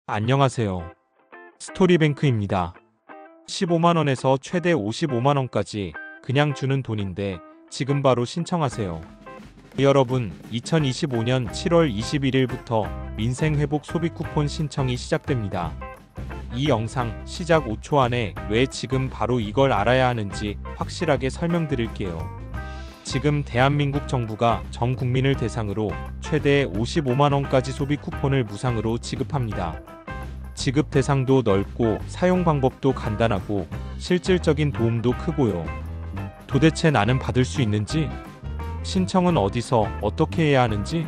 안녕하세요. 스토리뱅크입니다. 15만원에서 최대 55만원까지 그냥 주는 돈인데 지금 바로 신청하세요. 여러분, 2025년 7월 21일부터 민생회복 소비 쿠폰 신청이 시작됩니다. 이 영상 시작 5초 안에 왜 지금 바로 이걸 알아야 하는지 확실하게 설명드릴게요. 지금 대한민국 정부가 전 국민을 대상으로 최대 55만원까지 소비 쿠폰을 무상으로 지급합니다. 지급 대상도 넓고 사용 방법도 간단하고 실질적인 도움도 크고요. 도대체 나는 받을 수 있는지? 신청은 어디서 어떻게 해야 하는지?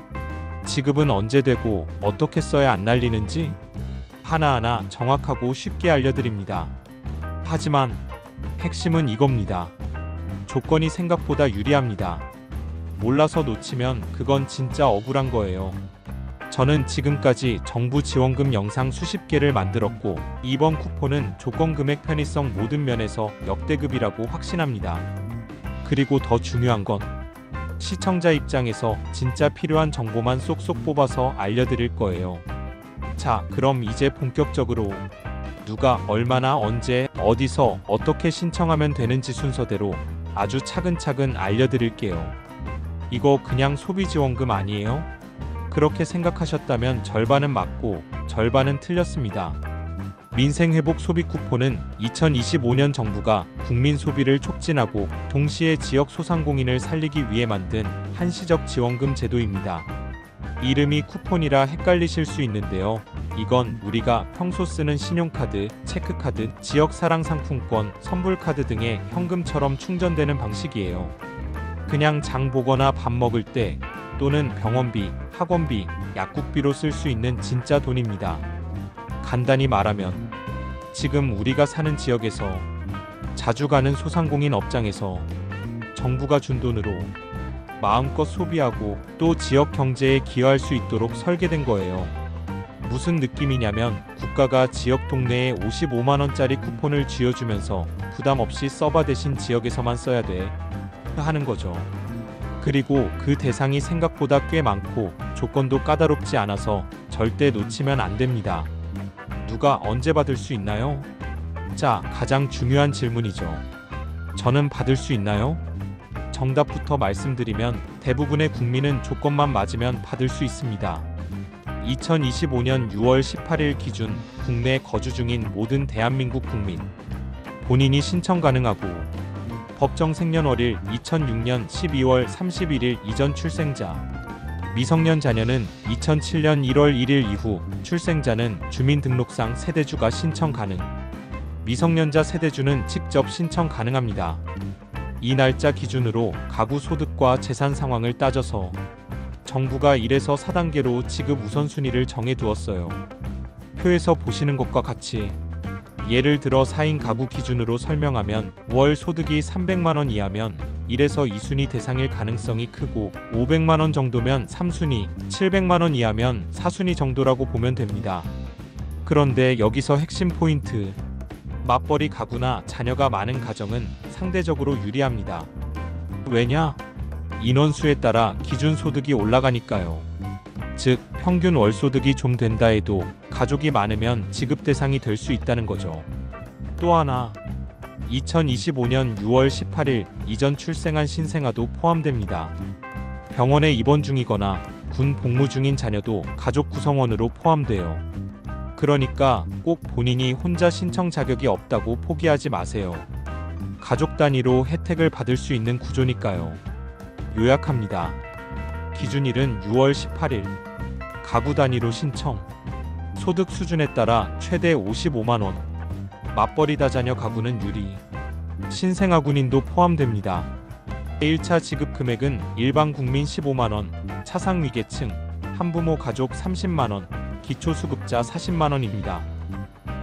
지급은 언제 되고 어떻게 써야 안 날리는지? 하나하나 정확하고 쉽게 알려드립니다. 하지만 핵심은 이겁니다. 조건이 생각보다 유리합니다. 몰라서 놓치면 그건 진짜 억울한 거예요. 저는 지금까지 정부 지원금 영상 수십 개를 만들었고 이번 쿠폰은 조건 금액 편의성 모든 면에서 역대급이라고 확신합니다. 그리고 더 중요한 건 시청자 입장에서 진짜 필요한 정보만 쏙쏙 뽑아서 알려드릴 거예요. 자, 그럼 이제 본격적으로 누가 얼마나 언제 어디서 어떻게 신청하면 되는지 순서대로 아주 차근차근 알려드릴게요. 이거 그냥 소비지원금 아니에요? 그렇게 생각하셨다면 절반은 맞고 절반은 틀렸습니다. 민생회복 소비 쿠폰은 2025년 정부가 국민 소비를 촉진하고 동시에 지역 소상공인을 살리기 위해 만든 한시적 지원금 제도입니다. 이름이 쿠폰이라 헷갈리실 수 있는데요. 이건 우리가 평소 쓰는 신용카드, 체크카드, 지역사랑 상품권, 선불카드 등의 현금처럼 충전되는 방식이에요. 그냥 장 보거나 밥 먹을 때 또는 병원비, 학원비, 약국비로 쓸 수 있는 진짜 돈입니다. 간단히 말하면 지금 우리가 사는 지역에서 자주 가는 소상공인 업장에서 정부가 준 돈으로 마음껏 소비하고 또 지역 경제에 기여할 수 있도록 설계된 거예요. 무슨 느낌이냐면 국가가 지역 동네에 55만원짜리 쿠폰을 쥐어주면서 부담 없이 써봐 대신 지역에서만 써야 돼 하는 거죠. 그리고 그 대상이 생각보다 꽤 많고 조건도 까다롭지 않아서 절대 놓치면 안 됩니다. 누가 언제 받을 수 있나요? 자, 가장 중요한 질문이죠. 저는 받을 수 있나요? 정답부터 말씀드리면 대부분의 국민은 조건만 맞으면 받을 수 있습니다. 2025년 6월 18일 기준 국내 거주 중인 모든 대한민국 국민 본인이 신청 가능하고 법정 생년월일 2006년 12월 31일 이전 출생자 미성년 자녀는 2007년 1월 1일 이후 출생자는 주민등록상 세대주가 신청 가능 미성년자 세대주는 직접 신청 가능합니다. 이 날짜 기준으로 가구 소득과 재산 상황을 따져서 정부가 1에서 4단계로 지급 우선순위를 정해두었어요. 표에서 보시는 것과 같이 예를 들어 4인 가구 기준으로 설명하면 월 소득이 300만원 이하면 1에서 2순위 대상일 가능성이 크고 500만원 정도면 3순위, 700만원 이하면 4순위 정도라고 보면 됩니다. 그런데 여기서 핵심 포인트, 맞벌이 가구나 자녀가 많은 가정은 상대적으로 유리합니다. 왜냐? 인원수에 따라 기준 소득이 올라가니까요. 즉 평균 월소득이 좀 된다 해도 가족이 많으면 지급 대상이 될 수 있다는 거죠. 또 하나, 2025년 6월 18일 이전 출생한 신생아도 포함됩니다. 병원에 입원 중이거나 군 복무 중인 자녀도 가족 구성원으로 포함돼요. 그러니까 꼭 본인이 혼자 신청 자격이 없다고 포기하지 마세요. 가족 단위로 혜택을 받을 수 있는 구조니까요. 요약합니다. 기준일은 6월 18일. 가구 단위로 신청. 소득 수준에 따라 최대 55만원. 맞벌이 다자녀 가구는 유리. 신생아 군인도 포함됩니다. 1차 지급 금액은 일반 국민 15만원, 차상위계층, 한부모 가족 30만원, 기초수급자 40만원입니다.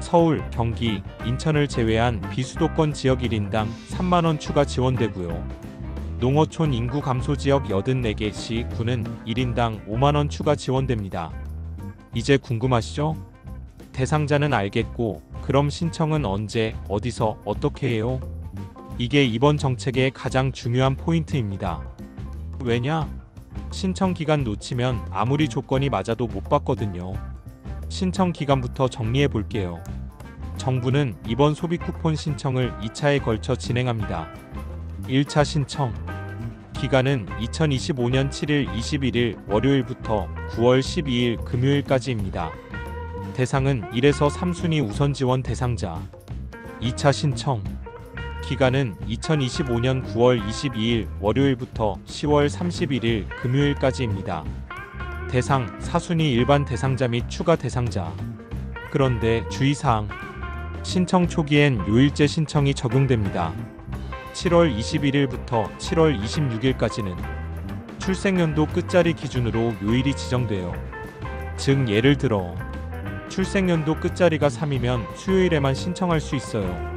서울, 경기, 인천을 제외한 비수도권 지역 1인당 3만원 추가 지원되고요. 농어촌 인구 감소 지역 84개 시, 구는 1인당 5만원 추가 지원됩니다. 이제 궁금하시죠? 대상자는 알겠고 그럼 신청은 언제, 어디서, 어떻게 해요? 이게 이번 정책의 가장 중요한 포인트입니다. 왜냐? 신청 기간 놓치면 아무리 조건이 맞아도 못 받거든요. 신청 기간부터 정리해 볼게요. 정부는 이번 소비 쿠폰 신청을 2차에 걸쳐 진행합니다. 1차 신청 기간은 2025년 7일 21일 월요일부터 9월 12일 금요일까지입니다. 대상은 1에서 3순위 우선 지원 대상자. 2차 신청 기간은 2025년 9월 22일 월요일부터 10월 31일 금요일까지입니다. 대상 4순위 일반 대상자 및 추가 대상자. 그런데 주의사항. 신청 초기엔 요일제 신청이 적용됩니다. 7월 21일부터 7월 26일까지는 출생연도 끝자리 기준으로 요일이 지정돼요. 즉 예를 들어 출생연도 끝자리가 3이면 수요일에만 신청할 수 있어요.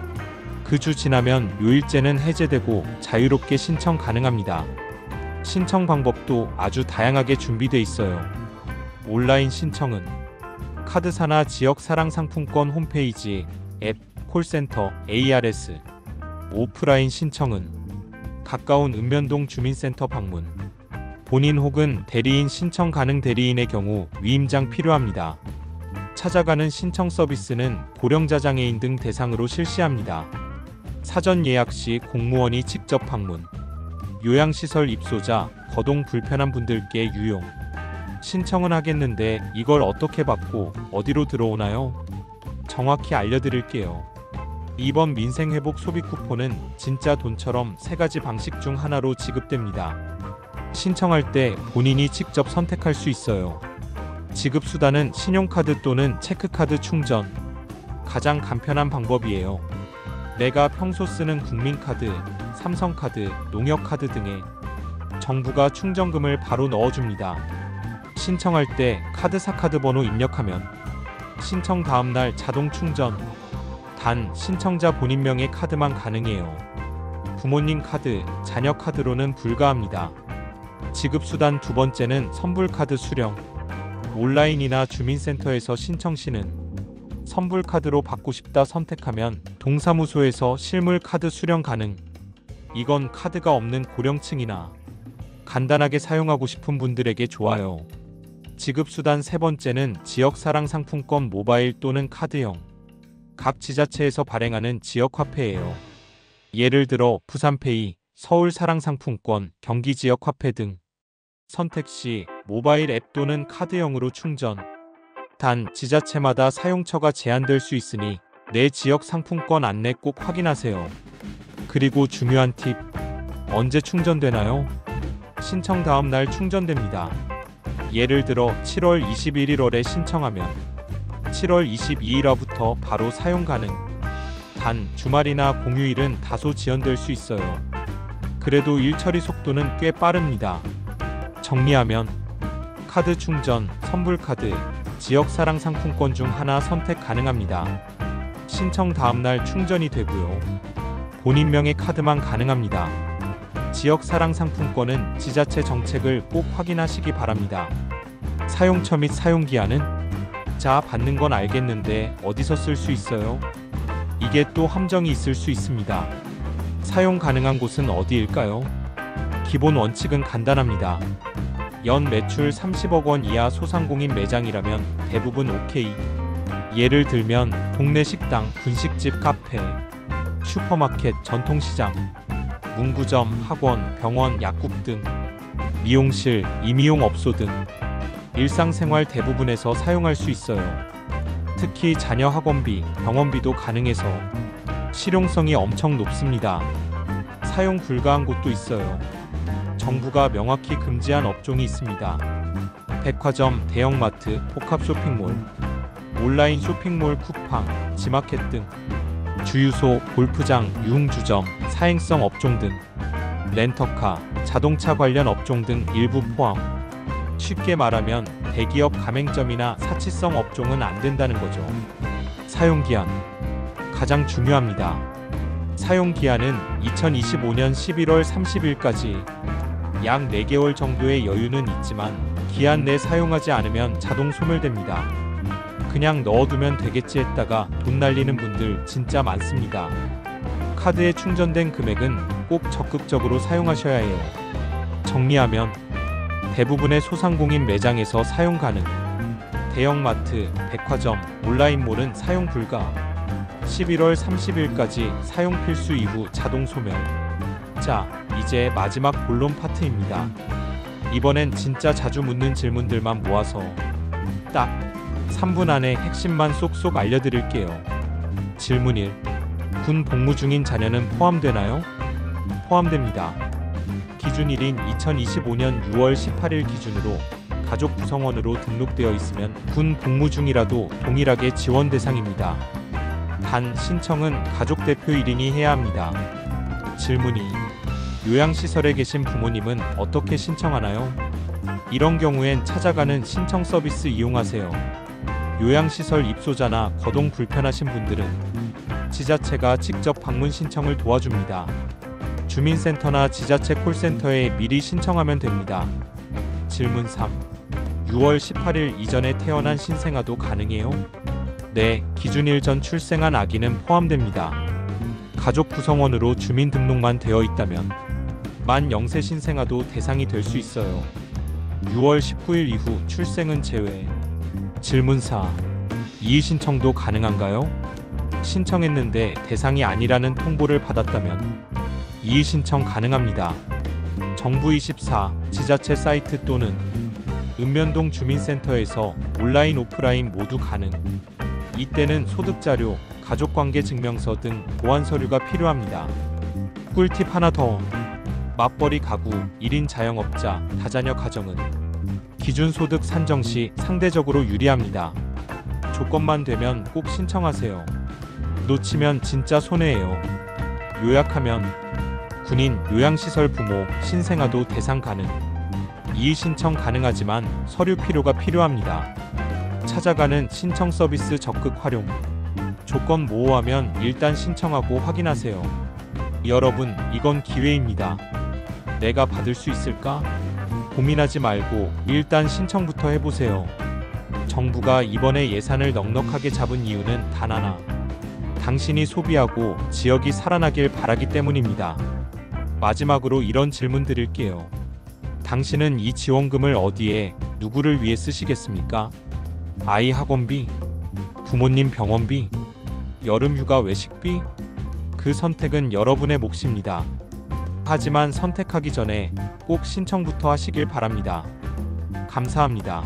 그 주 지나면 요일제는 해제되고 자유롭게 신청 가능합니다. 신청 방법도 아주 다양하게 준비돼 있어요. 온라인 신청은 카드사나 지역사랑상품권 홈페이지, 앱, 콜센터, ARS. 오프라인 신청은 가까운 읍면동 주민센터 방문. 본인 혹은 대리인 신청 가능. 대리인의 경우 위임장 필요합니다. 찾아가는 신청 서비스는 고령자장애인 등 대상으로 실시합니다. 사전 예약 시 공무원이 직접 방문. 요양시설 입소자, 거동 불편한 분들께 유용. 신청은 하겠는데 이걸 어떻게 받고 어디로 들어오나요? 정확히 알려드릴게요. 이번 민생회복 소비 쿠폰은 진짜 돈처럼 3가지 방식 중 하나로 지급됩니다. 신청할 때 본인이 직접 선택할 수 있어요. 지급 수단은 신용카드 또는 체크카드 충전. 가장 간편한 방법이에요. 내가 평소 쓰는 국민카드, 삼성카드, 농협카드 등에 정부가 충전금을 바로 넣어줍니다. 신청할 때 카드사 카드번호 입력하면 신청 다음날 자동 충전. 단 신청자 본인명의 카드만 가능해요. 부모님 카드, 자녀 카드로는 불가합니다. 지급수단 두 번째는 선불카드 수령. 온라인이나 주민센터에서 신청 시는 선불카드로 받고 싶다 선택하면 동사무소에서 실물 카드 수령 가능. 이건 카드가 없는 고령층이나 간단하게 사용하고 싶은 분들에게 좋아요. 지급수단 세 번째는 지역사랑상품권 모바일 또는 카드형. 각 지자체에서 발행하는 지역화폐예요. 예를 들어 부산페이, 서울사랑상품권, 경기지역화폐 등. 선택 시 모바일 앱 또는 카드형으로 충전. 단 지자체마다 사용처가 제한될 수 있으니 내 지역 상품권 안내 꼭 확인하세요. 그리고 중요한 팁. 언제 충전되나요? 신청 다음 날 충전됩니다. 예를 들어 7월 21일에 신청하면 7월 22일부터 바로 사용 가능. 단 주말이나 공휴일은 다소 지연될 수 있어요. 그래도 일 처리 속도는 꽤 빠릅니다. 정리하면 카드 충전, 선불카드, 지역사랑 상품권 중 하나 선택 가능합니다. 신청 다음날 충전이 되고요. 본인명의 카드만 가능합니다. 지역사랑 상품권은 지자체 정책을 꼭 확인하시기 바랍니다. 사용처 및 사용기한은? 자, 받는 건 알겠는데 어디서 쓸 수 있어요? 이게 또 함정이 있을 수 있습니다. 사용 가능한 곳은 어디일까요? 기본 원칙은 간단합니다. 연 매출 30억 원 이하 소상공인 매장이라면 대부분 오케이. 예를 들면 동네 식당, 분식집, 카페, 슈퍼마켓, 전통시장, 문구점, 학원, 병원, 약국 등, 미용실, 임의용업소 등 일상생활 대부분에서 사용할 수 있어요. 특히 자녀 학원비, 병원비도 가능해서 실용성이 엄청 높습니다. 사용 불가한 곳도 있어요. 정부가 명확히 금지한 업종이 있습니다. 백화점, 대형마트, 복합쇼핑몰, 온라인 쇼핑몰, 쿠팡, 지마켓 등, 주유소, 골프장, 유흥주점, 사행성 업종 등, 렌터카, 자동차 관련 업종 등 일부 포함. 쉽게 말하면 대기업 가맹점이나 사치성 업종은 안 된다는 거죠. 사용기한. 가장 중요합니다. 사용기한은 2025년 11월 30일까지. 약 4개월 정도의 여유는 있지만 기한 내 사용하지 않으면 자동 소멸됩니다. 그냥 넣어두면 되겠지 했다가 돈 날리는 분들 진짜 많습니다. 카드에 충전된 금액은 꼭 적극적으로 사용하셔야 해요. 정리하면 대부분의 소상공인 매장에서 사용 가능. 대형마트, 백화점, 온라인몰은 사용 불가. 11월 30일까지 사용 필수 이후 자동 소멸. 자, 이제 마지막 본론 파트입니다. 이번엔 진짜 자주 묻는 질문들만 모아서 딱 3분 안에 핵심만 쏙쏙 알려드릴게요. 질문 1. 군 복무 중인 자녀는 포함되나요? 포함됩니다. 기준 1인 2025년 6월 18일 기준으로 가족 구성원으로 등록되어 있으면 군 복무 중이라도 동일하게 지원 대상입니다. 단 신청은 가족 대표 1인이 해야 합니다. 질문 2. 요양시설에 계신 부모님은 어떻게 신청하나요? 이런 경우엔 찾아가는 신청 서비스 이용하세요. 요양시설 입소자나 거동 불편하신 분들은 지자체가 직접 방문 신청을 도와줍니다. 주민센터나 지자체 콜센터에 미리 신청하면 됩니다. 질문 3. 6월 18일 이전에 태어난 신생아도 가능해요? 네, 기준 1 전 출생한 아기는 포함됩니다. 가족 구성원으로 주민등록만 되어 있다면 만 0세 신생아도 대상이 될 수 있어요. 6월 19일 이후 출생은 제외. 질문 4. 이의 신청도 가능한가요? 신청했는데 대상이 아니라는 통보를 받았다면 이의 신청 가능합니다. 정부24 지자체 사이트 또는 읍면동 주민센터에서 온라인 오프라인 모두 가능. 이때는 소득자료, 가족관계증명서 등 보완 서류가 필요합니다. 꿀팁 하나 더. 맞벌이 가구, 1인 자영업자, 다자녀 가정은 기준 소득 산정 시 상대적으로 유리합니다. 조건만 되면 꼭 신청하세요. 놓치면 진짜 손해예요. 요약하면 군인, 요양시설 부모, 신생아도 대상 가능. 이의 신청 가능하지만 서류 필요가 필요합니다. 찾아가는 신청 서비스 적극 활용. 조건 모호하면 일단 신청하고 확인하세요. 여러분, 이건 기회입니다. 내가 받을 수 있을까? 고민하지 말고 일단 신청부터 해보세요. 정부가 이번에 예산을 넉넉하게 잡은 이유는 단 하나. 당신이 소비하고 지역이 살아나길 바라기 때문입니다. 마지막으로 이런 질문 드릴게요. 당신은 이 지원금을 어디에, 누구를 위해 쓰시겠습니까? 아이 학원비? 부모님 병원비? 여름휴가 외식비? 그 선택은 여러분의 몫입니다. 하지만 선택하기 전에 꼭 신청부터 하시길 바랍니다. 감사합니다.